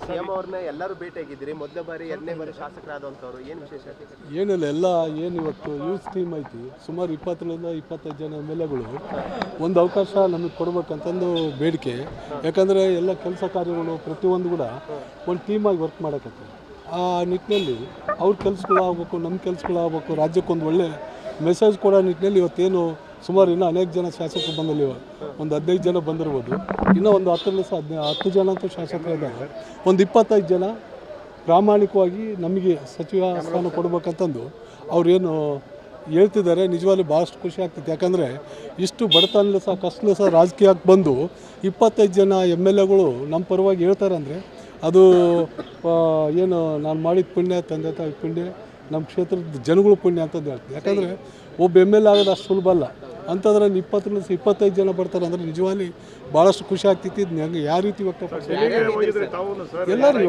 CM ಅವ್ರನ್ನ ಎಲ್ಲರೂ ಭೇಟಿಯಾಗಿದ್ದೀರಿ, ಮೊದಲ ಬಾರಿ ಎರಡನೇ ಬಾರಿ ಶಾಸಕರಾದಂಥವ್ರು, ಏನು ವಿಶೇಷ? ಏನಿಲ್ಲ, ಎಲ್ಲ ಏನು ಇವತ್ತು ಯೂತ್ ಟೀಮ್ ಐತಿ, ಸುಮಾರು 20ರಿಂದ 25 ಜನ MLAಗಳು ಒಂದು ಅವಕಾಶ ನಮಗೆ ಕೊಡ್ಬೇಕಂತಂದು ಬೇಡಿಕೆ. ಯಾಕಂದರೆ ಎಲ್ಲ ಕೆಲಸ ಕಾರ್ಯಗಳು ಪ್ರತಿಯೊಂದು ಕೂಡ ಒಂದು ಟೀಮಾಗಿ ವರ್ಕ್ ಮಾಡೋಕತ್ತೆ. ಆ ನಿಟ್ಟಿನಲ್ಲಿ ಅವ್ರ ಕೆಲಸಗಳಾಗಬೇಕು, ನಮ್ಮ ಕೆಲಸಗಳಾಗಬೇಕು, ರಾಜ್ಯಕ್ಕೊಂದು ಒಳ್ಳೆ ಮೆಸೇಜ್ ಕೊಡೋ ನಿಟ್ಟಿನಲ್ಲಿ ಇವತ್ತೇನು ಸುಮಾರು ಇನ್ನೂ ಅನೇಕ ಜನ ಶಾಸಕರು ಬಂದಲ್ಲಿ ಒಂದು 15 ಜನ ಬಂದಿರ್ಬೋದು, ಇನ್ನೂ ಒಂದು 10 ಜನ ಅಂತೂ ಶಾಸಕರು ಇದ್ದಾರೆ. ಒಂದು 25 ಜನ ಪ್ರಾಮಾಣಿಕವಾಗಿ ನಮಗೆ ಸಚಿವ ಸ್ಥಾನ ಕೊಡ್ಬೇಕಂತಂದು ಅವ್ರೇನು ಹೇಳ್ತಿದ್ದಾರೆ. ನಿಜವಾಗ್ಲೂ ಭಾಳಷ್ಟು ಖುಷಿ ಆಗ್ತೈತೆ. ಯಾಕಂದರೆ ಇಷ್ಟು ಬಡತನಲ್ಲೂ ಸಹ ಕಷ್ಟಲೂ ಸಹ ರಾಜಕೀಯಕ್ಕೆ ಬಂದು 25 ಜನ MLAಗಳು ನಮ್ಮ ಪರವಾಗಿ ಹೇಳ್ತಾರೆ ಅಂದರೆ ಅದು ಏನು ನಾನು ಮಾಡಿದ ಪುಣ್ಯ, ತಂದೆ ತಾಯಿ ಪುಣ್ಯ, ನಮ್ಮ ಕ್ಷೇತ್ರದ ಜನಗಳು ಪುಣ್ಯ ಅಂತಂದು ಹೇಳ್ತೀನಿ. ಯಾಕಂದರೆ ಒಬ್ಬ MLA ಆಗೋದು ಅಷ್ಟು ಸುಲಭ ಅಲ್ಲ. ಅಂಥದ್ರಲ್ಲಿ 20ರಿಂದ 25 ಜನ ಬರ್ತಾರೆ ಅಂದರೆ ನಿಜವಾಗಿ ಭಾಳಷ್ಟು ಖುಷಿ ಆಗ್ತೈತಿ. ಯಾವ ರೀತಿ ವ್ಯಕ್ತಪಡಿಸಿ ಎಲ್ಲರೂ